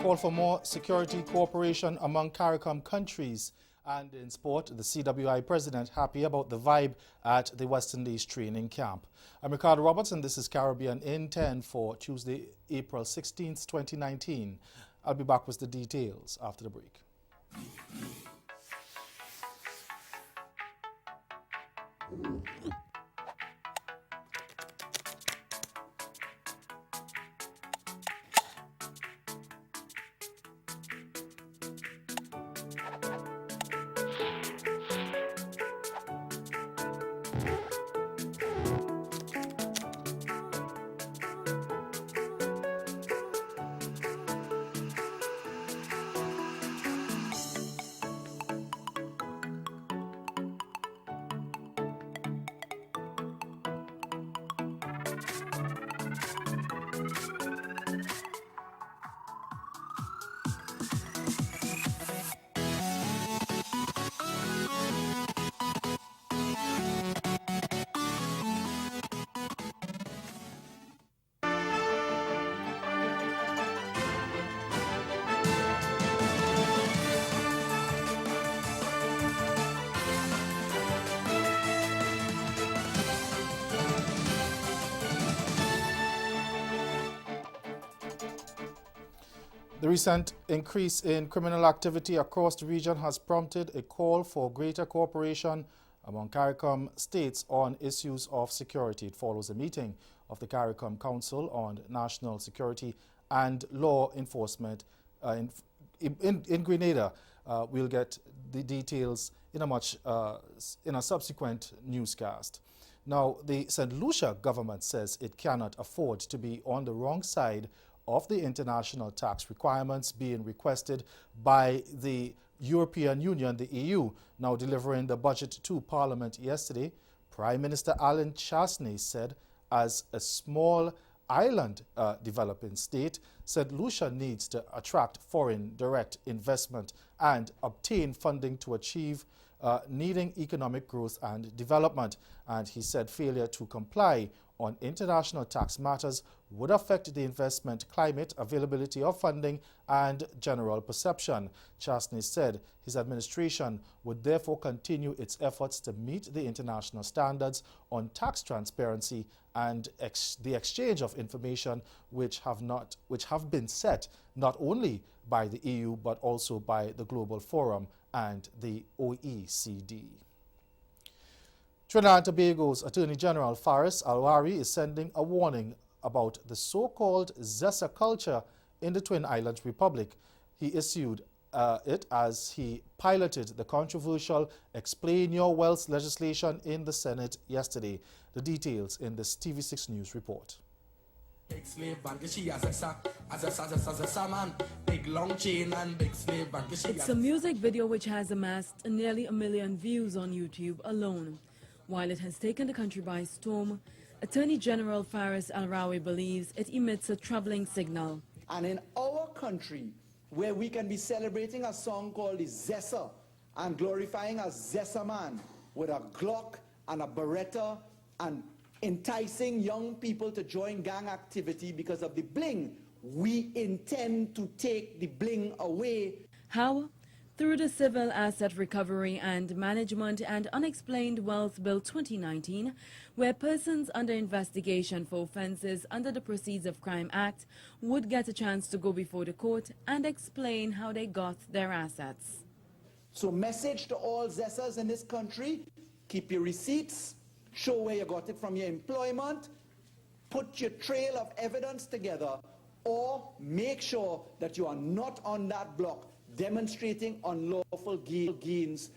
call for more security cooperation among CARICOM countries. And in sport, the CWI president happy about the vibe at the West Indies training camp. I'm Ricardo Roberts, and this is Caribbean in 10 for Tuesday, April 16th, 2019. I'll be back with the details after the break. The recent increase in criminal activity across the region has prompted a call for greater cooperation among CARICOM states on issues of security. It follows a meeting of the CARICOM Council on National Security and Law Enforcement in Grenada. We'll get the details in a subsequent newscast. Now, the St. Lucia government says it cannot afford to be on the wrong side of the international tax requirements being requested by the European Union, the EU. Now delivering the budget to Parliament yesterday, Prime Minister Alan Chasney said as a small island developing state, St. Lucia needs to attract foreign direct investment and obtain funding to achieve needing economic growth and development. And he said failure to comply on international tax matters would affect the investment climate, availability of funding, and general perception. Chasney said his administration would therefore continue its efforts to meet the international standards on tax transparency and the exchange of information which have been set not only by the EU but also by the Global Forum and the OECD. Trinidad and Tobago's Attorney General Faris Alwari is sending a warning about the so-called Zessa culture in the Twin Islands Republic. He issued it as he piloted the controversial Explain Your Wealth legislation in the Senate yesterday. The details in this TV6 News report. It's a music video which has amassed nearly 1 million views on YouTube alone. While it has taken the country by storm, Attorney General Faris Alwari believes it emits a troubling signal. And in our country, where we can be celebrating a song called the Zessa and glorifying a Zessa man with a Glock and a Beretta and enticing young people to join gang activity because of the bling, we intend to take the bling away. How? Through the Civil Asset Recovery and Management and Unexplained Wealth Bill 2019, where persons under investigation for offences under the Proceeds of Crime Act would get a chance to go before the court and explain how they got their assets. So message to all Zessas in this country, keep your receipts, show where you got it from your employment, put your trail of evidence together, or make sure that you are not on that block demonstrating unlawful gains.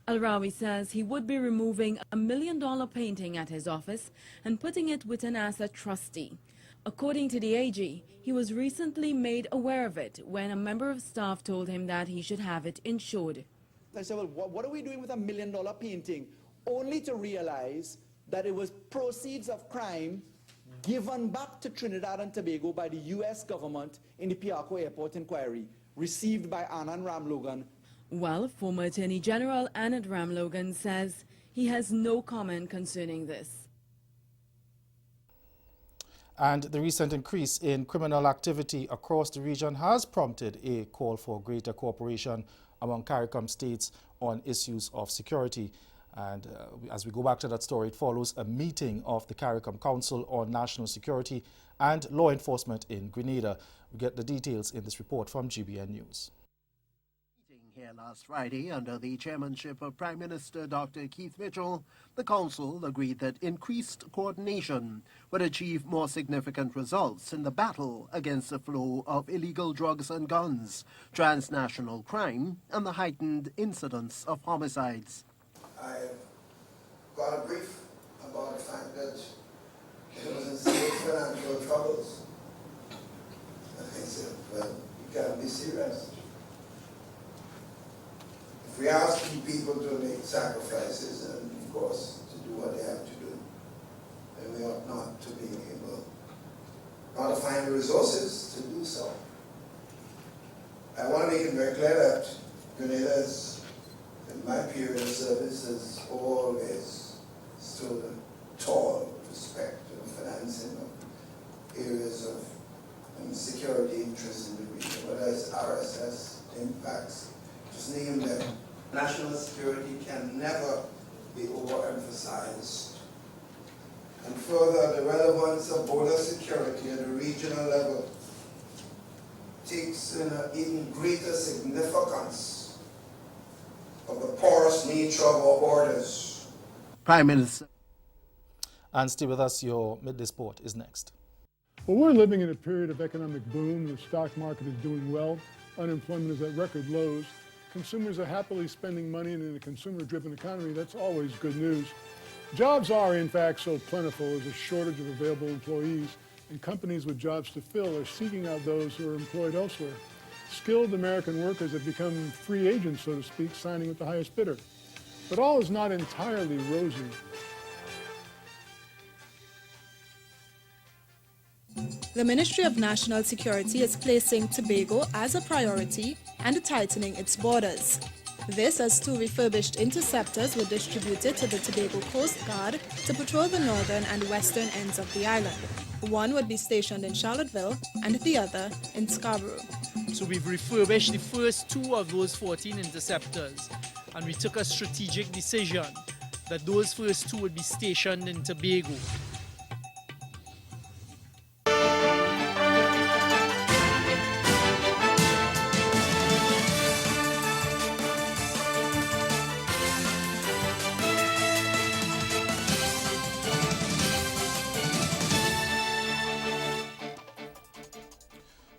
Alwari says he would be removing a $1 million painting at his office and putting it with an asset trustee. According to the AG, he was recently made aware of it when a member of staff told him that he should have it insured. I said, well, what are we doing with a $1 million painting? Only to realize that it was proceeds of crime given back to Trinidad and Tobago by the U.S. government in the Piarco Airport inquiry, received by Anand Ramlogan. Well, former Attorney General Anand Ramlogan says he has no comment concerning this. And the recent increase in criminal activity across the region has prompted a call for greater cooperation among CARICOM states on issues of security. And as we go back to that story, it follows a meeting of the CARICOM Council on National Security and Law Enforcement in Grenada. We get the details in this report from GBN News. Here last Friday, under the chairmanship of Prime Minister Dr. Keith Mitchell, the Council agreed that increased coordination would achieve more significant results in the battle against the flow of illegal drugs and guns, transnational crime, and the heightened incidence of homicides. I got a brief about the fact that it was in serious financial troubles. And I said, well, you can't be serious. If we are asking people to make sacrifices and, of course, to do what they have to do, then we ought not to be able not to find the resources to do so. I want to make it very clear that Grenada is, in my period of service, has always stood tall with respect to the financing of areas of security interests in the region, whether it's RSS, impacts, just name them. National security can never be overemphasized. And further, the relevance of border security at the regional level takes in an even greater significance of the porous nature of our borders. Prime Minister. And stay with us, your Midday Sport is next. Well, we're living in a period of economic boom. The stock market is doing well. Unemployment is at record lows. Consumers are happily spending money, and in a consumer-driven economy, that's always good news. Jobs are, in fact, so plentiful. There's a shortage of available employees, and companies with jobs to fill are seeking out those who are employed elsewhere. Skilled American workers have become free agents, so to speak, signing with the highest bidder. But all is not entirely rosy. The Ministry of National Security is placing Tobago as a priority and tightening its borders. This as two refurbished interceptors were distributed to the Tobago Coast Guard to patrol the northern and western ends of the island. One would be stationed in Charlottesville and the other in Scarborough. So we've refurbished the first two of those 14 interceptors, and we took a strategic decision that those first two would be stationed in Tobago.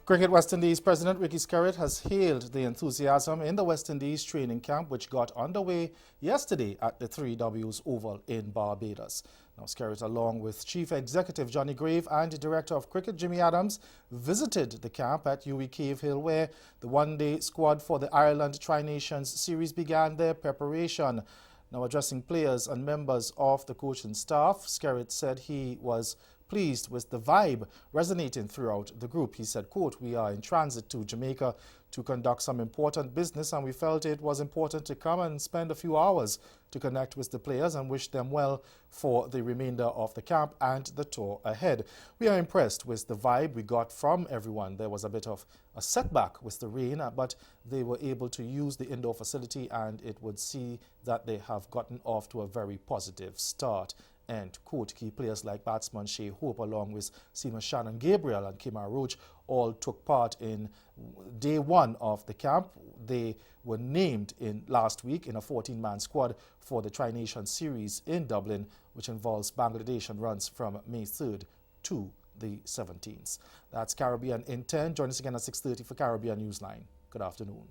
Cricket West Indies President Ricky Skerritt has hailed the enthusiasm in the West Indies training camp, which got underway yesterday at the 3Ws Oval in Barbados. Now, Skerritt, along with Chief Executive Johnny Grave and Director of Cricket Jimmy Adams, visited the camp at UWE Cave Hill, where the one-day squad for the Ireland Tri-Nations series began their preparation. Now, addressing players and members of the coaching staff, Skerritt said he was pleased with the vibe resonating throughout the group. He said, quote, "We are in transit to Jamaica to conduct some important business, and we felt it was important to come and spend a few hours to connect with the players and wish them well for the remainder of the camp and the tour ahead. We are impressed with the vibe we got from everyone. There was a bit of a setback with the rain, but they were able to use the indoor facility, and it would see that they have gotten off to a very positive start." End quote. Key players like batsman Shea Hope, along with seamer Shannon Gabriel and Kemar Roach, all took part in day one of the camp. They were named in last week in a 14-man squad for the Tri-Nation series in Dublin, which involves Bangladesh and runs from May 3rd to the 17th. That's Caribbean in 10. Join us again at 6:30 for Caribbean Newsline. Good afternoon.